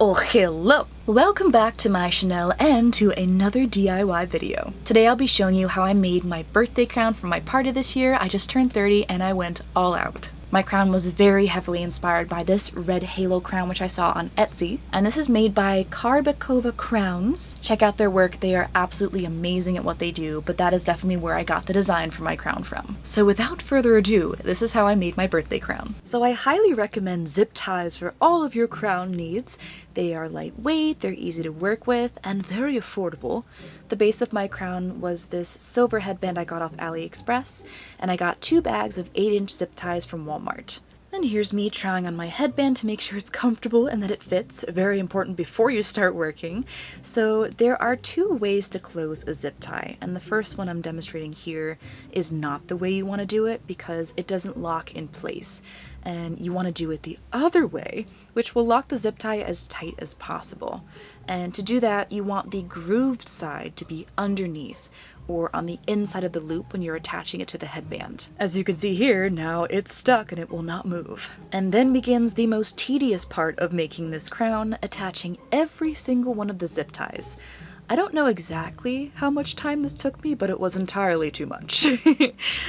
Oh, hello! Welcome back to my Chanel and to another DIY video. Today I'll be showing you how I made my birthday crown for my party this year. I just turned 30 and I went all out. My crown was very heavily inspired by this red halo crown which I saw on Etsy, and this is made by Karbakova Crowns. Check out their work, they are absolutely amazing at what they do, but that is definitely where I got the design for my crown from. So without further ado, this is how I made my birthday crown. So I highly recommend zip ties for all of your crown needs. They are lightweight, they're easy to work with, and very affordable. The base of my crown was this silver headband I got off AliExpress, and I got 2 bags of 8-inch zip ties from Walmart. And here's me trying on my headband to make sure it's comfortable and that it fits, very important before you start working. So there are 2 ways to close a zip tie, and the first one I'm demonstrating here is not the way you want to do it because it doesn't lock in place. And you want to do it the other way, which will lock the zip tie as tight as possible. And to do that, you want the grooved side to be underneath, or on the inside of the loop when you're attaching it to the headband. As you can see here, now it's stuck and it will not move. And then begins the most tedious part of making this crown, attaching every single one of the zip ties. I don't know exactly how much time this took me, but it was entirely too much.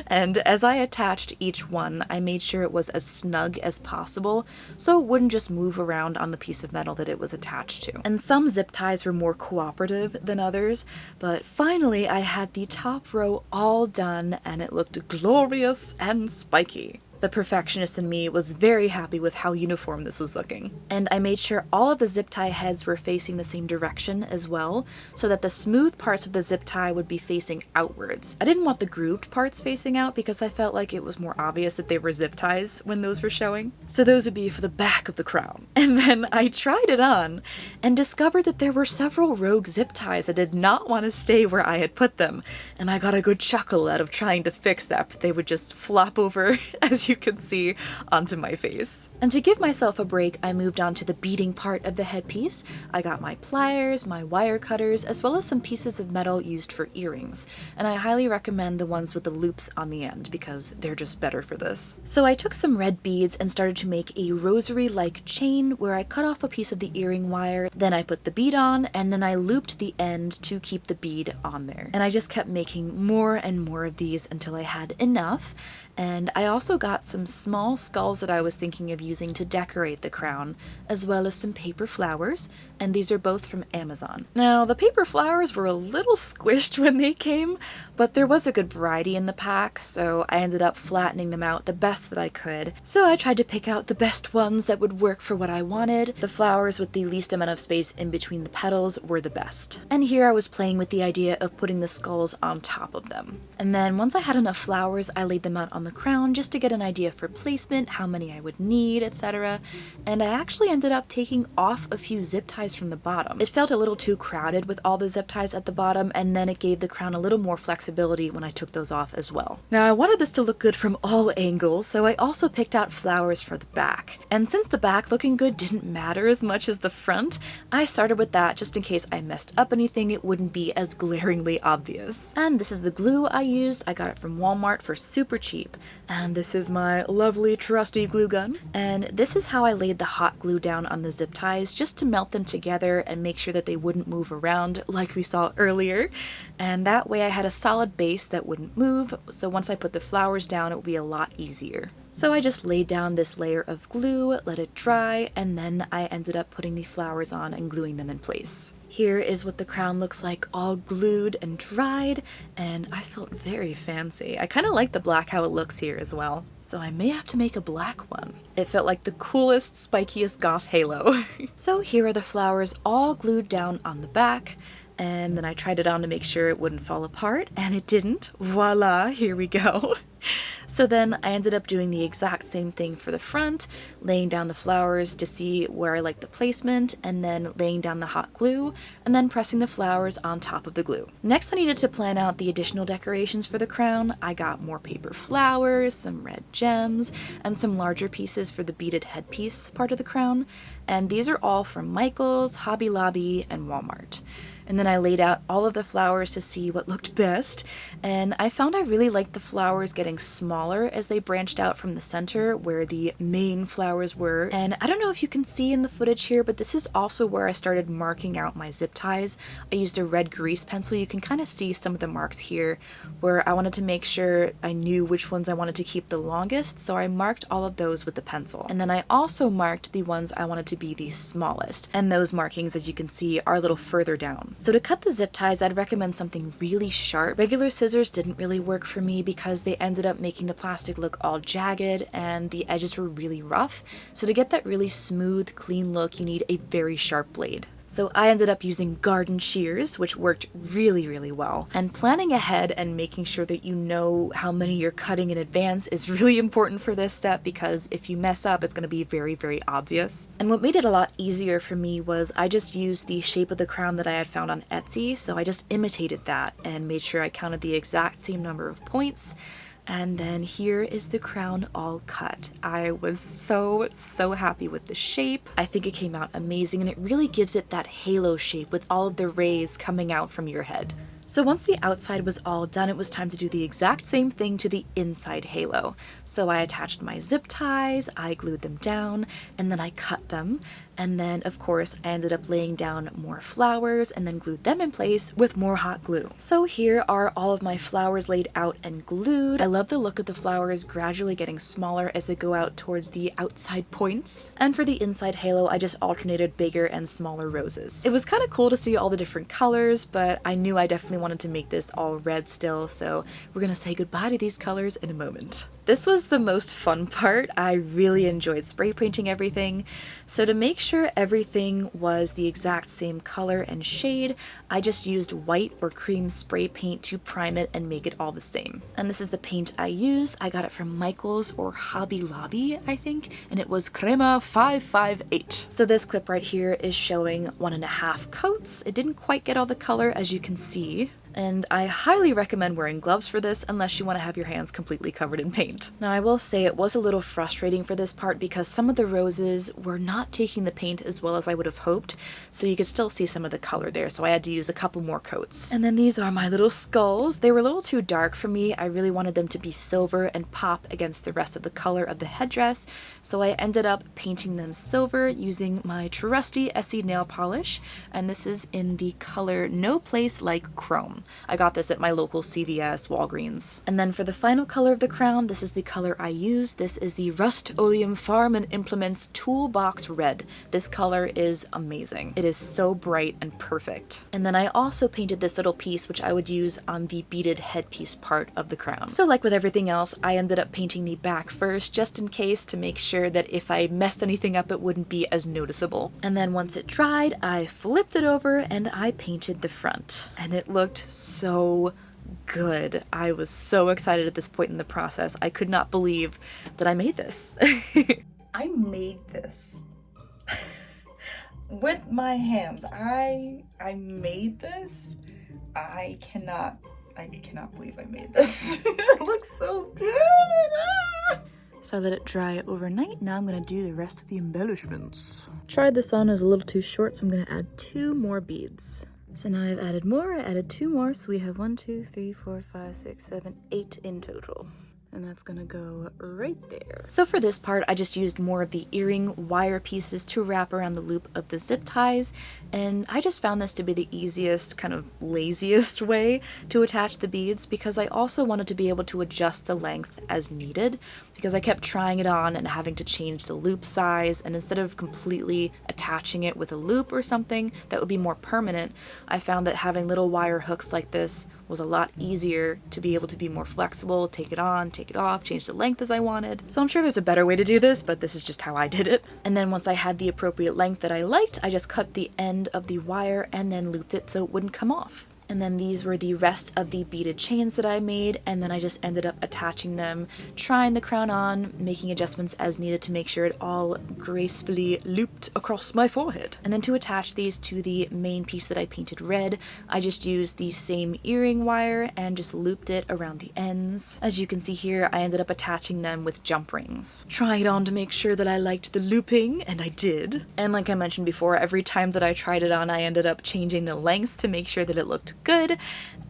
And as I attached each one, I made sure it was as snug as possible, so it wouldn't just move around on the piece of metal that it was attached to. And some zip ties were more cooperative than others, but finally I had the top row all done and it looked glorious and spiky. The perfectionist in me was very happy with how uniform this was looking. And I made sure all of the zip tie heads were facing the same direction as well, so that the smooth parts of the zip tie would be facing outwards. I didn't want the grooved parts facing out because I felt like it was more obvious that they were zip ties when those were showing. So those would be for the back of the crown. And then I tried it on and discovered that there were several rogue zip ties that did not want to stay where I had put them. And I got a good chuckle out of trying to fix that, but they would just flop over as you can see onto my face. And to give myself a break, I moved on to the beading part of the headpiece. I got my pliers, my wire cutters, as well as some pieces of metal used for earrings. And I highly recommend the ones with the loops on the end because they're just better for this. So I took some red beads and started to make a rosary-like chain where I cut off a piece of the earring wire, then I put the bead on, and then I looped the end to keep the bead on there. And I just kept making more and more of these until I had enough. And I also got some small skulls that I was thinking of using to decorate the crown, as well as some paper flowers, and these are both from Amazon. Now, the paper flowers were a little squished when they came, but there was a good variety in the pack, so I ended up flattening them out the best that I could. So I tried to pick out the best ones that would work for what I wanted. The flowers with the least amount of space in between the petals were the best. And here I was playing with the idea of putting the skulls on top of them. And then once I had enough flowers, I laid them out on the crown just to get an idea for placement, how many I would need, etc. And I actually ended up taking off a few zip ties from the bottom. It felt a little too crowded with all the zip ties at the bottom, and then it gave the crown a little more flexibility when I took those off as well. Now I wanted this to look good from all angles, so I also picked out flowers for the back. And since the back looking good didn't matter as much as the front, I started with that just in case I messed up anything, it wouldn't be as glaringly obvious. And this is the glue I used. I got it from Walmart for super cheap. And this is my lovely trusty glue gun. And this is how I laid the hot glue down on the zip ties just to melt them together and make sure that they wouldn't move around like we saw earlier. And that way I had a solid base that wouldn't move, so once I put the flowers down it would be a lot easier. So I just laid down this layer of glue, let it dry, and then I ended up putting the flowers on and gluing them in place. Here is what the crown looks like all glued and dried, and I felt very fancy. I kind of like the black how it looks here as well, so I may have to make a black one. It felt like the coolest, spikiest goth halo. So here are the flowers all glued down on the back, and then I tried it on to make sure it wouldn't fall apart, and it didn't. Voila, here we go. So then I ended up doing the exact same thing for the front, laying down the flowers to see where I liked the placement, and then laying down the hot glue, and then pressing the flowers on top of the glue. Next I needed to plan out the additional decorations for the crown. I got more paper flowers, some red gems, and some larger pieces for the beaded headpiece part of the crown, and these are all from Michaels, Hobby Lobby, and Walmart. And then I laid out all of the flowers to see what looked best, and I found I really liked the flowers getting smaller as they branched out from the center where the main flowers were. And I don't know if you can see in the footage here, but this is also where I started marking out my zip ties. I used a red grease pencil. You can kind of see some of the marks here where I wanted to make sure I knew which ones I wanted to keep the longest, so I marked all of those with the pencil. And then I also marked the ones I wanted to be the smallest, and those markings, as you can see, are a little further down. So to cut the zip ties, I'd recommend something really sharp. Regular scissors didn't really work for me because they ended up making the plastic look all jagged and the edges were really rough. So to get that really smooth, clean look, you need a very sharp blade. So I ended up using garden shears, which worked really, really well. And planning ahead and making sure that you know how many you're cutting in advance is really important for this step, because if you mess up, it's going to be very, very obvious. And what made it a lot easier for me was I just used the shape of the crown that I had found on Etsy, so I just imitated that and made sure I counted the exact same number of points. And then here is the crown all cut. I was so happy with the shape. I think it came out amazing, and it really gives it that halo shape with all of the rays coming out from your head. So once the outside was all done, it was time to do the exact same thing to the inside halo. So I attached my zip ties, I glued them down, and then I cut them. And then, of course, I ended up laying down more flowers and then glued them in place with more hot glue. So here are all of my flowers laid out and glued. I love the look of the flowers gradually getting smaller as they go out towards the outside points. And for the inside halo, I just alternated bigger and smaller roses. It was kind of cool to see all the different colors, but I knew I definitely wanted to make this all red still, so we're gonna say goodbye to these colors in a moment. This was the most fun part. I really enjoyed spray painting everything. So to make sure everything was the exact same color and shade, I just used white or cream spray paint to prime it and make it all the same. And this is the paint I used. I got it from Michael's or Hobby Lobby, I think, and it was Crema 558. So this clip right here is showing 1.5 coats. It didn't quite get all the color, as you can see. And I highly recommend wearing gloves for this unless you want to have your hands completely covered in paint. Now I will say it was a little frustrating for this part because some of the roses were not taking the paint as well as I would have hoped, so you could still see some of the color there, so I had to use a couple more coats. And then these are my little skulls. They were a little too dark for me. I really wanted them to be silver and pop against the rest of the color of the headdress, so I ended up painting them silver using my trusty Essie nail polish, and this is in the color No Place Like Chrome. I got this at my local CVS Walgreens. And then for the final color of the crown, this is the color I used. This is the Rust-Oleum Farm and Implements Toolbox Red. This color is amazing. It is so bright and perfect. And then I also painted this little piece, which I would use on the beaded headpiece part of the crown. So like with everything else, I ended up painting the back first, just in case, to make sure that if I messed anything up, it wouldn't be as noticeable. And then once it dried, I flipped it over and I painted the front. And it looked so good. I was so excited at this point in the process. I could not believe that I made this. I made this with my hands. I made this. I cannot believe I made this. It looks so good. Ah! So I let it dry overnight. Now I'm gonna do the rest of the embellishments. Tried this on, it was a little too short, so I'm gonna add 2 more beads. So now I've added more, I added 2 more, so we have 1, 2, 3, 4, 5, 6, 7, 8 in total. And that's gonna go right there. So for this part, I just used more of the earring wire pieces to wrap around the loop of the zip ties, and I just found this to be the easiest, kind of laziest way to attach the beads, because I also wanted to be able to adjust the length as needed, because I kept trying it on and having to change the loop size, and instead of completely attaching it with a loop or something that would be more permanent, I found that having little wire hooks like this was a lot easier to be able to be more flexible, take it on, take it off, change the length as I wanted. So I'm sure there's a better way to do this, but this is just how I did it. And then once I had the appropriate length that I liked, I just cut the end of the wire and then looped it so it wouldn't come off. And then these were the rest of the beaded chains that I made, and then I just ended up attaching them, trying the crown on, making adjustments as needed to make sure it all gracefully looped across my forehead. And then to attach these to the main piece that I painted red, I just used the same earring wire and just looped it around the ends. As you can see here, I ended up attaching them with jump rings. Trying it on to make sure that I liked the looping, and I did. And like I mentioned before, every time that I tried it on, I ended up changing the lengths to make sure that it looked good,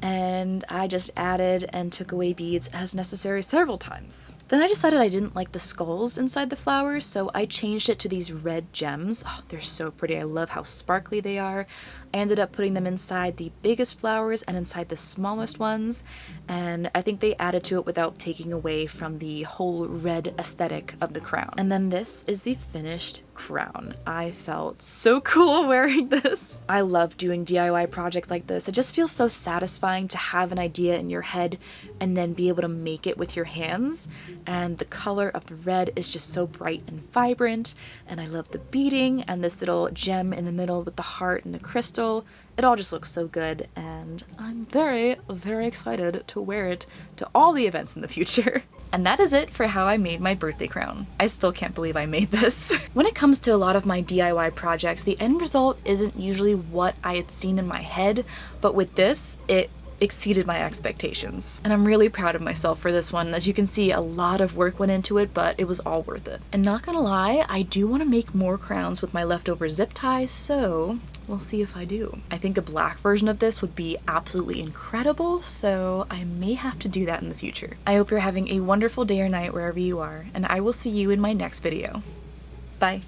and I just added and took away beads as necessary several times. Then I decided I didn't like the skulls inside the flowers, so I changed it to these red gems. Oh, they're so pretty. I love how sparkly they are. I ended up putting them inside the biggest flowers and inside the smallest ones, and I think they added to it without taking away from the whole red aesthetic of the crown. And then this is the finished crown. I felt so cool wearing this. I love doing DIY projects like this. It just feels so satisfying to have an idea in your head and then be able to make it with your hands. And the color of the red is just so bright and vibrant, and I love the beading and this little gem in the middle with the heart and the crystal. It all just looks so good, and I'm very, very excited to wear it to all the events in the future. And that is it for how I made my birthday crown. I still can't believe I made this. When it comes to a lot of my DIY projects, the end result isn't usually what I had seen in my head, but with this, it exceeded my expectations. And I'm really proud of myself for this one. As you can see, a lot of work went into it, but it was all worth it. And not gonna lie, I do want to make more crowns with my leftover zip ties, so we'll see if I do. I think a black version of this would be absolutely incredible, so I may have to do that in the future. I hope you're having a wonderful day or night wherever you are, and I will see you in my next video. Bye.